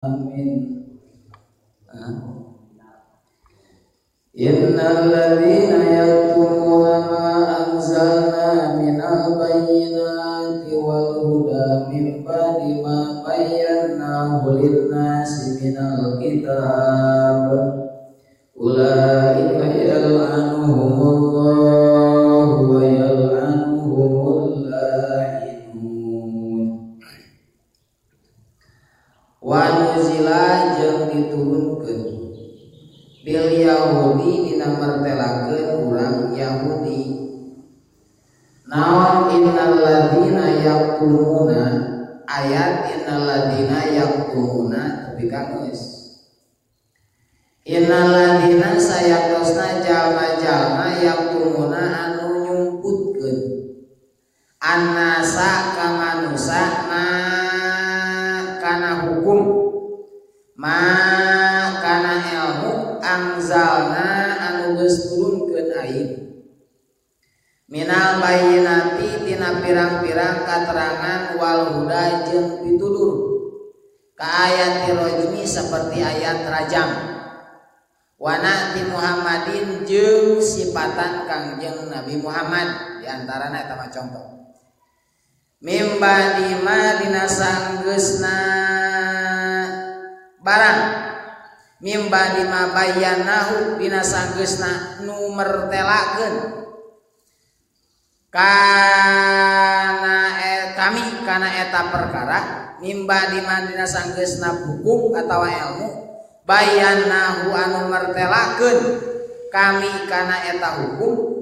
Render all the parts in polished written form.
Amin. Innal ladzina yaktumuna ma anzalna minal bayyinati wal huda min ba'di ma bayyanahu lin-nasi minal kitab ulaika yal'anuhumullahu wa yal'anuhumul la'inun. Wa nuzila jeung diturunkeun bil Yahudi dina martelakeun urang Yahudi naon innal ladzina yaktumuna ayat innal ladzina yaktumuna tapi geus innal ladzina sayatosna jalma-jalma yaktumuna anu nyumputkeun annasa ka manusa kana hukum kana ilmu anzalna anu geus turunkeun aing minal bayyinati tina pirang-pirang katerangan wal huda jeung pitudur ka ayat rajmi saperti ayat rajam wa na'ti Muhammadin jeung sifatan Kangjeng Nabi Muhammad di antarana eta mah contoh mimba dima dina sanggeusna barang mimba dima bayyanahu dina sanggeusna nu mertelakeun kami kana eta perkara mimba dima dina sanggeusna hukum atawa ilmu bayyanahu anu mertelakeun kami kana eta hukum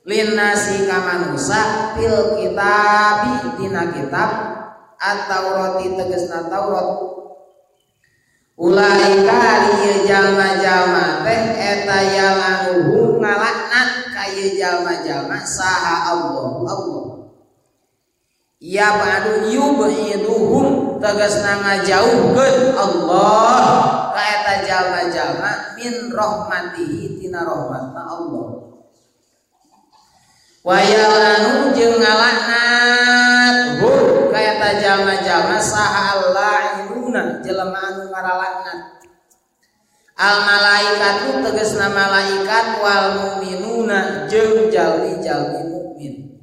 linnasi ka manusa fil kitabi dina kitab at-taurati tegasna Taurat ulaika ieu jalma-jalma teh eta yalanuhum ngalaknat ka ieu jalma-jalma saha Allah ya ba'du yub'iduhum tegasna ngajauhkeun Allah ka eta jalma-jalma min rahmatihi tina rahmatna Allah wa yalanu jeung ngalaknat hum ka eta jalma-jalma saha allainuna jelema anu ngaralaknat al malaikatu tegasna malaikat wal mu'minuna jeung jalmi-jalmi mukmin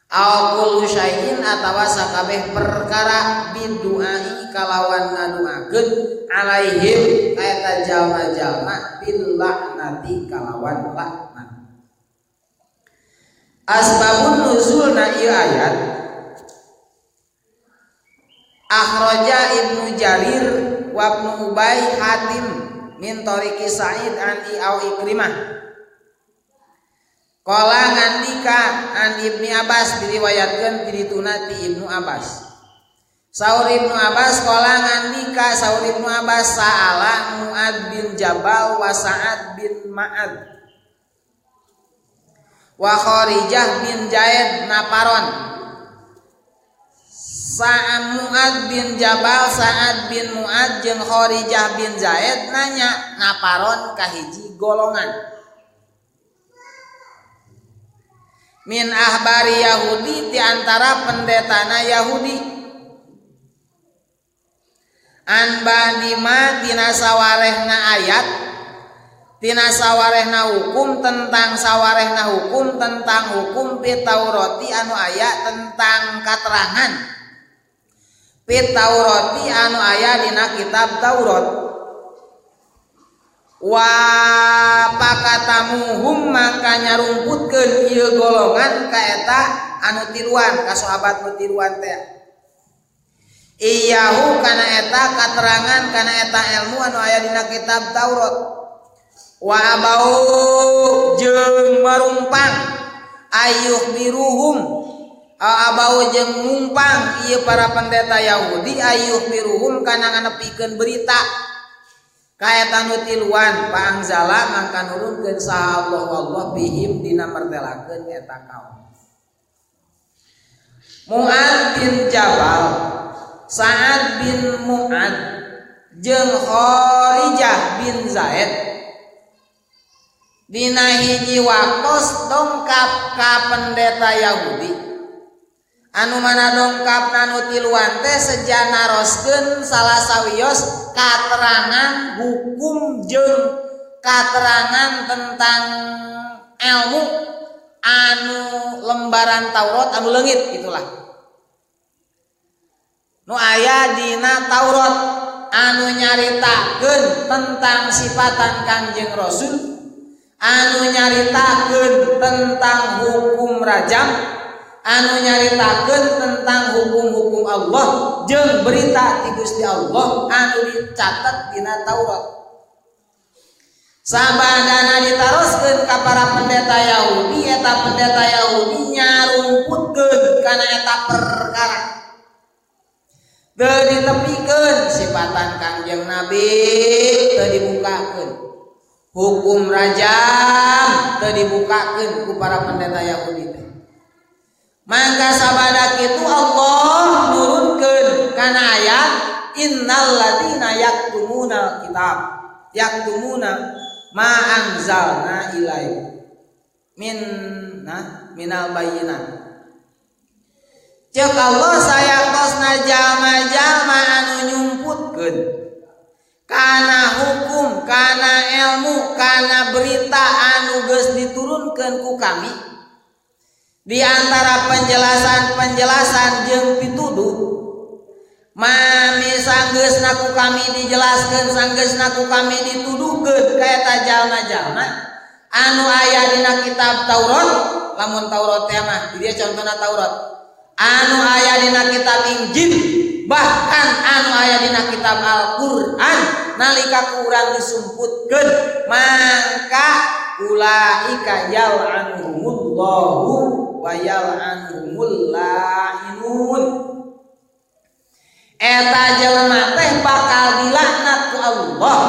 aw kullu syai'in atawa sakabeh perkara biduai kalawan ngaduakeun alaihim ka eta jalma-jalma bil laknati kalawan laknat. Asbabun nuzulna ieu ayat akhraja Ibnu Jarir wa Ibnu Ubay Hatim min tariqi Sa'id an I'au Ikrimah qala ngandika an Ibnu Abbas diriwayatkeun pirituna ti Ibnu Abbas saur Ibnu Abbas qala ngandika saur Ibnu Abbas sa'ala Mu'ad bin Jabal wa Sa'ad bin Ma'ad wa Kharijah bin Zaid naparon Mu'ad bin Jabal Sa'ad bin Mu'ad jeung Kharijah bin Zaid nanya naparon ka hiji golongan min ahbari Yahudi ti antara pendetana Yahudi an badima tina sawarehna ayat tina sawarehna hukum tentang hukum pi Taurati anu aya tentang katerangan pi Taurati anu aya dina kitab Taurat wa pakatamuhum maka nyarumputkeun ieu golongan ka eta anu tiluan ka sahabat nu tiluan teh iyahu kana eta katerangan kana eta ilmu anu aya dina kitab Taurat wa abau jeung marumpang ayuh biruhum abau jeung ngumpang ieu para pendeta Yahudi ayuh biruhum kana nganepikeun berita ka eta nu tiluan paangzala mangka nurunkeun saha Allah bihim dina martelakeun eta kaum Mu'ad bin Jabal Sa'ad bin Mu'ad jeung Kharijah bin Zaid dina hiji waktos dongkap ka pendeta Yahudi anu mana dongkapna nu tiluan teh sejan naroskeun salah sawios katerangan hukum jeung katerangan tentang ilmu anu lembaran Taurat anu leungit gitulah. Nu aya dina Taurat anu nyaritakeun tentang sifatan Kangjeng Rasul, anu nyaritakeun tentang hukum rajam, anu nyaritakeun tentang hukum-hukum Allah jeung berita ti Gusti Allah anu dicatat dina Taurat. Sabadana ditaroskeun ka para pendeta Yahudi, eta pendeta Yahudi nyarumputkeun kana eta perkara. Teu ditepikeun sifatan Kangjeng Nabi, teu dibukakeun. Hukum rajam teu dibukakeun ku para pendeta Yahudi teh. Maka sabada kitu Allah nurunkeun kana ayat innal ladzina yaktumuna kitab yaktumuna ma anzalna ilaika minal bayyinat. Cek Allah sayangtosna jalma-jalma anu nyumputkeun kana hukum, kana ilmu, kana berita anu geus diturunkeun ku kami. Di antara penjelasan-penjelasan jeung pituduh mami sanggeusna ku kami dijelaskeun, sanggeusna ku kami dituduhkeun ka eta jalma-jalma anu aya dina kitab Taurat. Lamun Taurat teh mah di dieu contona Taurat. Anu aya dina kitab Injil, bahkan anu aya dina kitab Al-Qur'an nalika ku urang disumputkeun, maka ulaika yal'anuhumullahu wa yal'anuhumul la'inun. Eta jelema teh bakal dilaknat ku Allah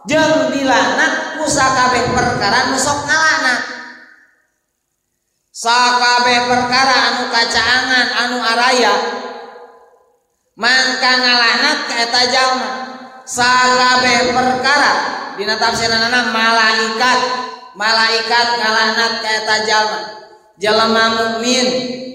jeung dilaknat ku sakabeh perkara nu sok ngalaknat. Sakabeh perkara anu kacaangan anu araya mangka ngalaknat ka eta jalma. Sakabeh perkara dina tafsiranana malaikat ngalaknat ka eta jalma. Jelema mukmin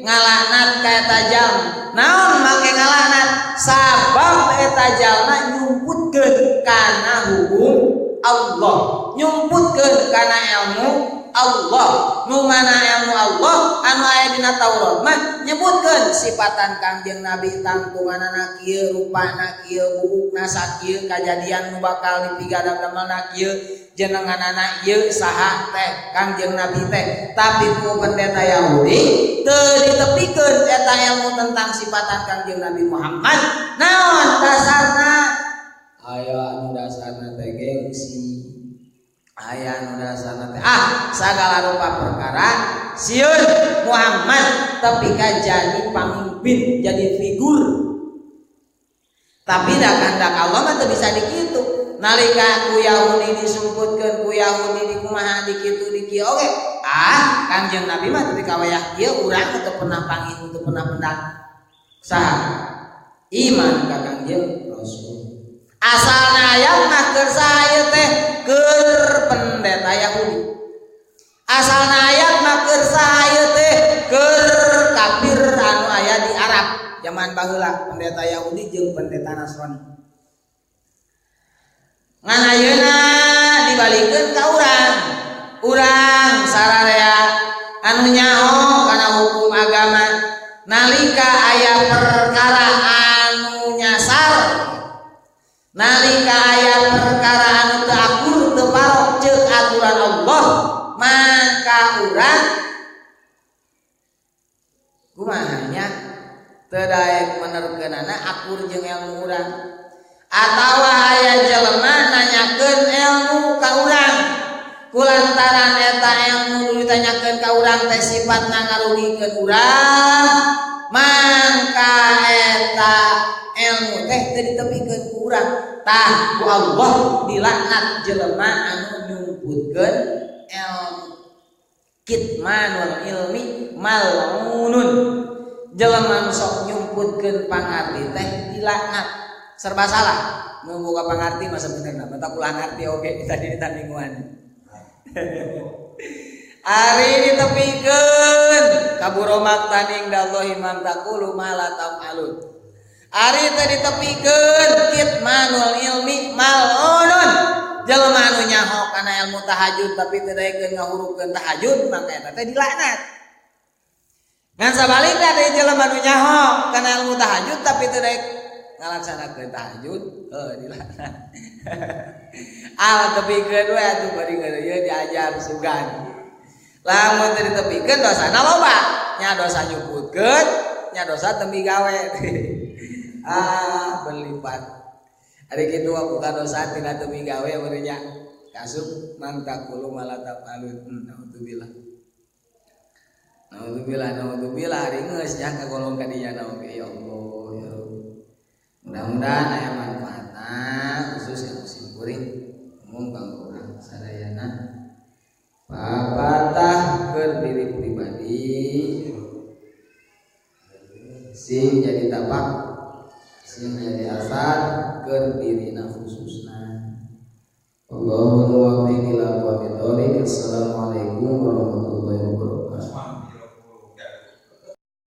ngalaknat ka eta jalma. Naon make ngalaknat? Sabab eta jalma nyumputkeun kana hukum Allah, nyumputkeun kana ilmu Allah. Nu mana ilmu Allah anu aya dina Taurat mah nyebutkeun sifatan Kangjeng Nabi, tangtunganana kieu, rupana kieu, buukna sakieu, kajadian nu bakal dipigadam-damelna kieu, jenenganana ieu saha teh Kangjeng Nabi teh. Tapi ku pendeta Yahudi teu ditepikeun eta ilmu tentang sifatan Kangjeng Nabi Muhammad. Naon dasarna? Aya anu dasarna teh gengsi. Aya anu dasarna teh sagala rupa perkara sieun Muhammad tapi ka jadi pamimpin, jadi figur. Tapi da kandak Allah mah teu bisa dikitu. Nalika ku Yahudi disumputkeun, ku Yahudi dikumaha dikitu dikieu oge. Kangjeng Nabi mah teu kawayah kieu urang teu pernah pangin, teu pernah pendak. Saha? Iman ka Kangjeng Rasul. Asalna ayat mah keur saha teh? Keur pendeta Yahudi. Asalna ayat mah keur saha teh? Keur kafir anu aya di Arab zaman baheula, pendeta Yahudi jeung pendeta Nasrani. Ngan ayeuna dibalikeun ka urang sararea anu nyaho kana hukum agama nalika aya perkara anu nyasar, nalika aya perkara anu teu akur teu parok ceuk aturan Allah, maka urang kumaha nya teu daek menerkeunana akur jeung ilmu urang. Atawa aya jelema nanyakeun ilmu ka urang, kulantaran eta ilmu ditanyakeun ka urang teh sifatna ngarugikeun urang, mangka eta ilmu teh teu ditepikeun ku urang. Tah ku Allah dilaknat jelema anu nyumputkeun ilmu. Kitmanul ilmi mal'unun. Jelema anu sok nyumputkeun pangarti teh dilaknat. Serba salah. Nu boga pangarti mah sebenarnya mata kula ngarti oge tadi ditandinguan. Ari ditepikeun kaburo maktaning dallahi man taqulu ma la taf'alun. Ari teh ditepikeun kitmanul ilmi mal'unun. Jelema anu nyaho kana ilmu tahajud tapi teu daekeun ngahurupkeun tahajud maka eta teh dilaknat. Ngan sabalikna deui jelema anu nyaho kana ilmu tahajud tapi teu daek ngalaksanakeun tahajud dilaknat. Tepikeun we atuh bari ieu diajar sugan. Lamun teu ditepikeun dosana loba, nya dosa nyuputkeun, nya dosa teu migawe. Berlipat. Ari kitu buka dosa tina teu migawe bari nya. Kasub man taqulu mala tafalun. Naudzubillah ari geus nya kagolong ka dinya naon ya Allah ya Rabbi. Mudah-mudahan aya manfaatna khusus yang kuring umum kanggo urang sadayana. Papatah keur diri pribadi sing jadi tapak sing jadi asar keur dirina khususna. Allah